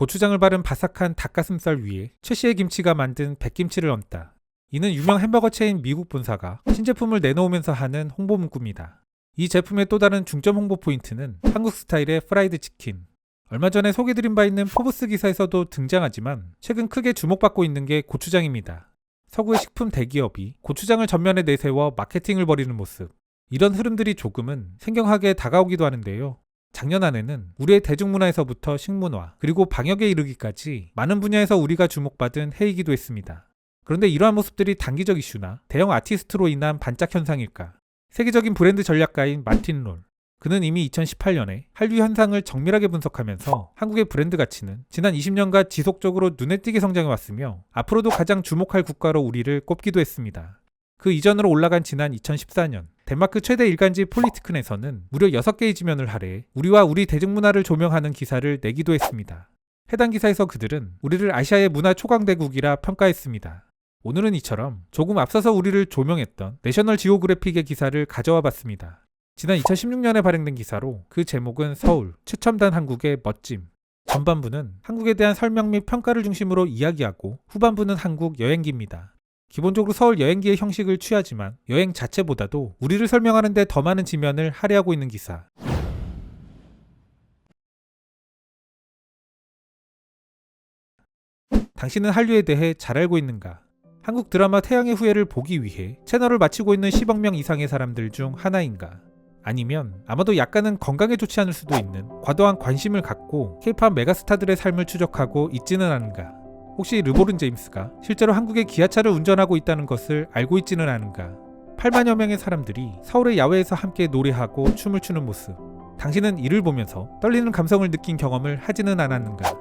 고추장을 바른 바삭한 닭가슴살 위에 최씨의 김치가 만든 백김치를 얹다. 이는 유명 햄버거 체인 미국 본사가 신제품을 내놓으면서 하는 홍보 문구입니다. 이 제품의 또 다른 중점 홍보 포인트는 한국 스타일의 프라이드 치킨. 얼마 전에 소개드린 바 있는 포브스 기사에서도 등장하지만 최근 크게 주목받고 있는 게 고추장입니다. 서구의 식품 대기업이 고추장을 전면에 내세워 마케팅을 벌이는 모습. 이런 흐름들이 조금은 생경하게 다가오기도 하는데요. 작년 한 해는 우리의 대중문화에서부터 식문화, 그리고 방역에 이르기까지 많은 분야에서 우리가 주목받은 해이기도 했습니다. 그런데 이러한 모습들이 단기적 이슈나 대형 아티스트로 인한 반짝 현상일까? 세계적인 브랜드 전략가인 마틴 롤. 그는 이미 2018년에 한류 현상을 정밀하게 분석하면서 한국의 브랜드 가치는 지난 20년간 지속적으로 눈에 띄게 성장해왔으며 앞으로도 가장 주목할 국가로 우리를 꼽기도 했습니다. 그 이전으로 올라간 지난 2014년 덴마크 최대 일간지 폴리티큰에서는 무려 6개의 지면을 할애해 우리와 우리 대중문화를 조명하는 기사를 내기도 했습니다. 해당 기사에서 그들은 우리를 아시아의 문화 초강대국이라 평가했습니다. 오늘은 이처럼 조금 앞서서 우리를 조명했던 내셔널 지오그래픽의 기사를 가져와 봤습니다. 지난 2016년에 발행된 기사로 그 제목은 서울, 최첨단 한국의 멋짐. 전반부는 한국에 대한 설명 및 평가를 중심으로 이야기하고 후반부는 한국 여행기입니다. 기본적으로 서울 여행기의 형식을 취하지만 여행 자체보다도 우리를 설명하는 데 더 많은 지면을 할애하고 있는 기사. 당신은 한류에 대해 잘 알고 있는가? 한국 드라마 태양의 후예를 보기 위해 채널을 마치고 있는 10억 명 이상의 사람들 중 하나인가? 아니면 아마도 약간은 건강에 좋지 않을 수도 있는 과도한 관심을 갖고 K-팝 메가스타들의 삶을 추적하고 있지는 않은가? 혹시 르보른 제임스가 실제로 한국의 기아차를 운전하고 있다는 것을 알고 있지는 않은가? 8만여 명의 사람들이 서울의 야외에서 함께 노래하고 춤을 추는 모습. 당신은 이를 보면서 떨리는 감성을 느낀 경험을 하지는 않았는가?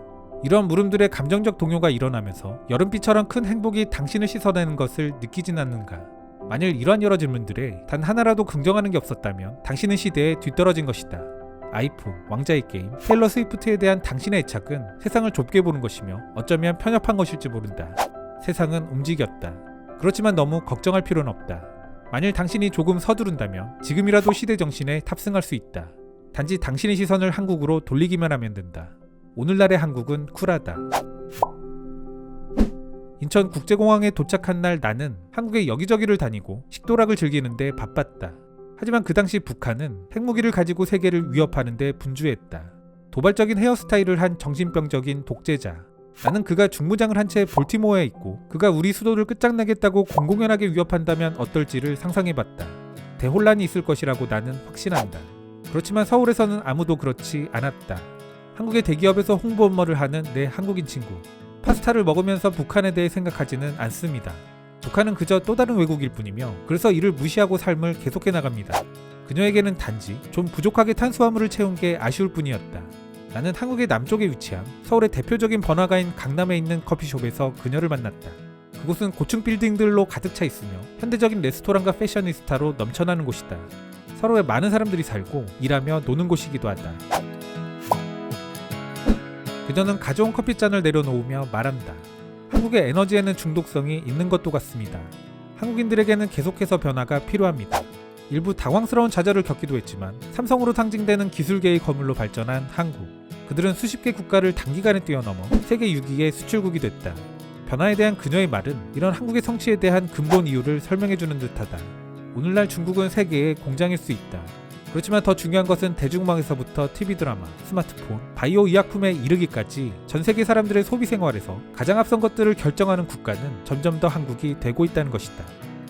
이런 물음들의 감정적 동요가 일어나면서 여름비처럼 큰 행복이 당신을 씻어내는 것을 느끼진 않는가? 만일 이러한 여러 질문들에 단 하나라도 긍정하는 게 없었다면 당신은 시대에 뒤떨어진 것이다. 아이폰, 왕자의 게임, 테일러 스위프트에 대한 당신의 애착은 세상을 좁게 보는 것이며 어쩌면 편협한 것일지 모른다. 세상은 움직였다. 그렇지만 너무 걱정할 필요는 없다. 만일 당신이 조금 서두른다면 지금이라도 시대 정신에 탑승할 수 있다. 단지 당신의 시선을 한국으로 돌리기만 하면 된다. 오늘날의 한국은 쿨하다. 인천국제공항에 도착한 날 나는 한국의 여기저기를 다니고 식도락을 즐기는데 바빴다. 하지만 그 당시 북한은 핵무기를 가지고 세계를 위협하는 데 분주했다. 도발적인 헤어스타일을 한 정신병적인 독재자. 나는 그가 중무장을 한 채 볼티모어에 있고 그가 우리 수도를 끝장내겠다고 공공연하게 위협한다면 어떨지를 상상해봤다. 대혼란이 있을 것이라고 나는 확신한다. 그렇지만 서울에서는 아무도 그렇지 않았다. 한국의 대기업에서 홍보 업무를 하는 내 한국인 친구. 파스타를 먹으면서 북한에 대해 생각하지는 않습니다. 북한은 그저 또 다른 외국일 뿐이며 그래서 이를 무시하고 삶을 계속해 나갑니다. 그녀에게는 단지 좀 부족하게 탄수화물을 채운 게 아쉬울 뿐이었다. 나는 한국의 남쪽에 위치한 서울의 대표적인 번화가인 강남에 있는 커피숍에서 그녀를 만났다. 그곳은 고층 빌딩들로 가득 차 있으며 현대적인 레스토랑과 패셔니스타로 넘쳐나는 곳이다. 서로에 많은 사람들이 살고 일하며 노는 곳이기도 하다. 그녀는 가져온 커피잔을 내려놓으며 말한다. 한국의 에너지에는 중독성이 있는 것도 같습니다. 한국인들에게는 계속해서 변화가 필요합니다. 일부 당황스러운 좌절을 겪기도 했지만 삼성으로 상징되는 기술계의 거물로 발전한 한국. 그들은 수십 개 국가를 단기간에 뛰어넘어 세계 6위의 수출국이 됐다. 변화에 대한 그녀의 말은 이런 한국의 성취에 대한 근본 이유를 설명해주는 듯하다. 오늘날 중국은 세계의 공장일 수 있다. 그렇지만 더 중요한 것은 대중음악에서부터 TV 드라마, 스마트폰, 바이오 의약품에 이르기까지 전 세계 사람들의 소비 생활에서 가장 앞선 것들을 결정하는 국가는 점점 더 한국이 되고 있다는 것이다.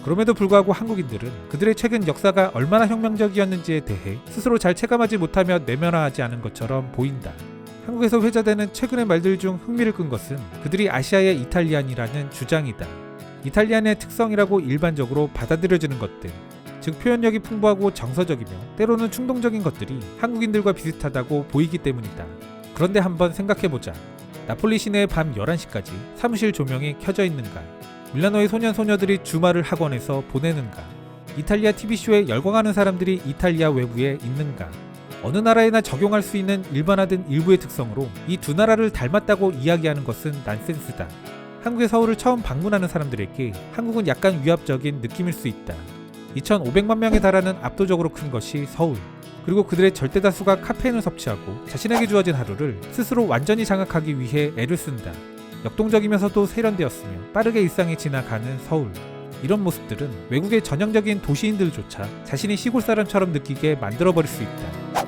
그럼에도 불구하고 한국인들은 그들의 최근 역사가 얼마나 혁명적이었는지에 대해 스스로 잘 체감하지 못하며 내면화하지 않은 것처럼 보인다. 한국에서 회자되는 최근의 말들 중 흥미를 끈 것은 그들이 아시아의 이탈리안이라는 주장이다. 이탈리안의 특성이라고 일반적으로 받아들여지는 것들, 즉 표현력이 풍부하고 정서적이며 때로는 충동적인 것들이 한국인들과 비슷하다고 보이기 때문이다. 그런데 한번 생각해보자. 나폴리 시내의 밤 11시까지 사무실 조명이 켜져 있는가? 밀라노의 소년 소녀들이 주말을 학원에서 보내는가? 이탈리아 TV쇼에 열광하는 사람들이 이탈리아 외부에 있는가? 어느 나라에나 적용할 수 있는 일반화된 일부의 특성으로 이 두 나라를 닮았다고 이야기하는 것은 난센스다. 한국의 서울을 처음 방문하는 사람들에게 한국은 약간 위압적인 느낌일 수 있다. 2,500만 명에 달하는 압도적으로 큰 것이 서울. 그리고 그들의 절대 다수가 카페인을 섭취하고 자신에게 주어진 하루를 스스로 완전히 장악하기 위해 애를 쓴다. 역동적이면서도 세련되었으며 빠르게 일상에 지나가는 서울. 이런 모습들은 외국의 전형적인 도시인들조차 자신이 시골 사람처럼 느끼게 만들어버릴 수 있다.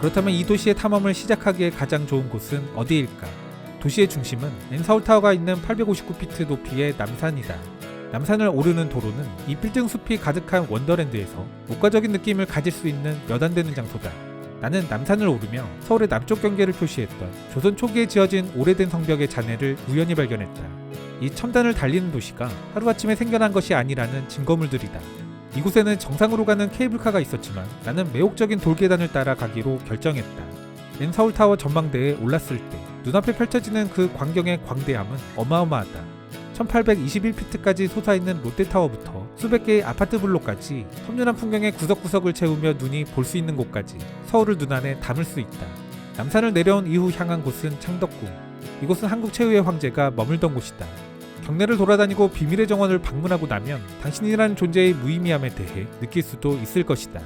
그렇다면 이 도시의 탐험을 시작하기에 가장 좋은 곳은 어디일까? 도시의 중심은 N서울타워가 있는 859피트 높이의 남산이다. 남산을 오르는 도로는 이 빌딩 숲이 가득한 원더랜드에서 목가적인 느낌을 가질 수 있는 몇 안 되는 장소다. 나는 남산을 오르며 서울의 남쪽 경계를 표시했던 조선 초기에 지어진 오래된 성벽의 잔해를 우연히 발견했다. 이 첨단을 달리는 도시가 하루아침에 생겨난 것이 아니라는 증거물들이다. 이곳에는 정상으로 가는 케이블카가 있었지만 나는 매혹적인 돌계단을 따라 가기로 결정했다. N서울타워 전망대에 올랐을 때 눈앞에 펼쳐지는 그 광경의 광대함은 어마어마하다. 1821피트까지 솟아있는 롯데타워부터 수백 개의 아파트 블록까지 험준한 풍경의 구석구석을 채우며 눈이 볼 수 있는 곳까지 서울을 눈안에 담을 수 있다. 남산을 내려온 이후 향한 곳은 창덕궁. 이곳은 한국 최후의 황제가 머물던 곳이다. 경내를 돌아다니고 비밀의 정원을 방문하고 나면 당신이라는 존재의 무의미함에 대해 느낄 수도 있을 것이다.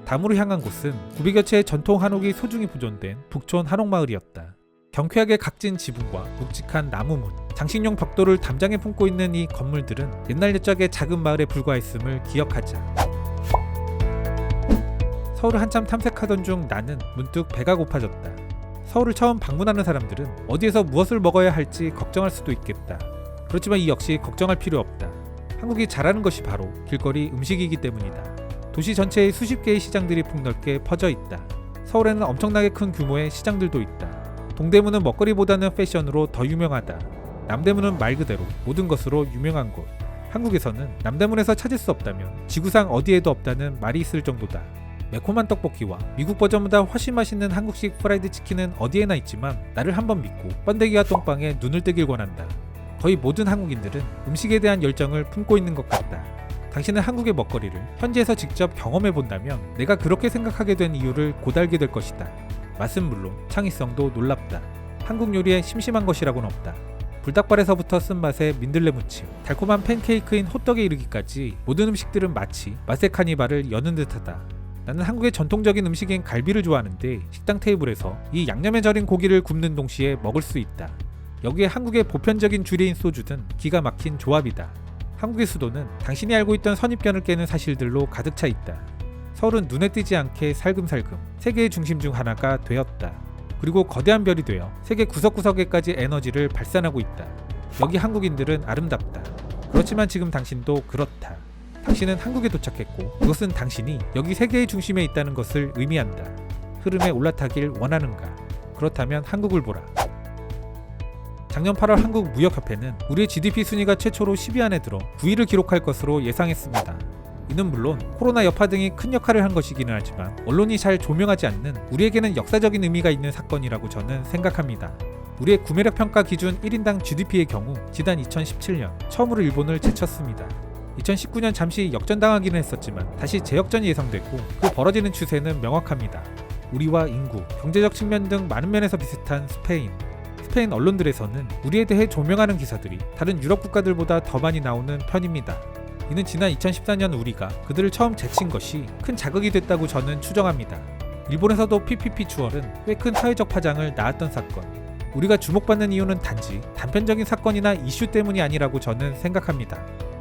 다음으로 향한 곳은 구비교체의 전통 한옥이 소중히 보존된 북촌 한옥마을이었다. 경쾌하게 각진 지붕과 묵직한 나무문, 장식용 벽돌을 담장에 품고 있는 이 건물들은 옛날 옛적의 작은 마을에 불과했음을 기억하자. 서울을 한참 탐색하던 중 나는 문득 배가 고파졌다. 서울을 처음 방문하는 사람들은 어디에서 무엇을 먹어야 할지 걱정할 수도 있겠다. 그렇지만 이 역시 걱정할 필요 없다. 한국이 잘하는 것이 바로 길거리 음식이기 때문이다. 도시 전체에 수십 개의 시장들이 폭넓게 퍼져 있다. 서울에는 엄청나게 큰 규모의 시장들도 있다. 동대문은 먹거리보다는 패션으로 더 유명하다. 남대문은 말 그대로 모든 것으로 유명한 곳. 한국에서는 남대문에서 찾을 수 없다면 지구상 어디에도 없다는 말이 있을 정도다. 매콤한 떡볶이와 미국 버전보다 훨씬 맛있는 한국식 프라이드 치킨은 어디에나 있지만 나를 한번 믿고 번데기와 똥빵에 눈을 뜨길 권한다. 거의 모든 한국인들은 음식에 대한 열정을 품고 있는 것 같다. 당신은 한국의 먹거리를 현지에서 직접 경험해 본다면 내가 그렇게 생각하게 된 이유를 곧 알게 될 것이다. 맛은 물론 창의성도 놀랍다. 한국 요리에 심심한 것이라고는 없다. 불닭발에서부터 쓴맛의 민들레 무침, 달콤한 팬케이크인 호떡에 이르기까지 모든 음식들은 마치 맛의 카니발을 여는 듯하다. 나는 한국의 전통적인 음식인 갈비를 좋아하는데 식당 테이블에서 이 양념에 절인 고기를 굽는 동시에 먹을 수 있다. 여기에 한국의 보편적인 주류인 소주든 기가 막힌 조합이다. 한국의 수도는 당신이 알고 있던 선입견을 깨는 사실들로 가득 차 있다. 서울은 눈에 띄지 않게 살금살금 세계의 중심 중 하나가 되었다. 그리고 거대한 별이 되어 세계 구석구석에까지 에너지를 발산하고 있다. 여기 한국인들은 아름답다. 그렇지만 지금 당신도 그렇다. 당신은 한국에 도착했고 그것은 당신이 여기 세계의 중심에 있다는 것을 의미한다. 흐름에 올라타길 원하는가? 그렇다면 한국을 보라. 작년 8월 한국무역협회는 우리의 GDP 순위가 최초로 10위 안에 들어 9위를 기록할 것으로 예상했습니다. 이는 물론 코로나 여파 등이 큰 역할을 한 것이기는 하지만 언론이 잘 조명하지 않는 우리에게는 역사적인 의미가 있는 사건이라고 저는 생각합니다. 우리의 구매력 평가 기준 1인당 GDP의 경우 지난 2017년 처음으로 일본을 제쳤습니다. 2019년 잠시 역전당하기는 했었지만 다시 재역전이 예상됐고 그 벌어지는 추세는 명확합니다. 우리와 인구, 경제적 측면 등 많은 면에서 비슷한 스페인 언론들에서는 우리에 대해 조명하는 기사들이 다른 유럽 국가들보다 더 많이 나오는 편입니다. 이는 지난 2014년 우리가 그들을 처음 제친 것이 큰 자극이 됐다고 저는 추정합니다. 일본에서도 PPP 추월은 꽤 큰 사회적 파장을 낳았던 사건. 우리가 주목받는 이유는 단지 단편적인 사건이나 이슈 때문이 아니라고 저는 생각합니다.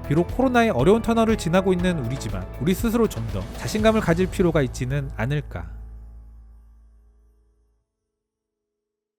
비록 코로나의 어려운 터널을 지나고 있는 우리지만 우리 스스로 좀 더 자신감을 가질 필요가 있지는 않을까.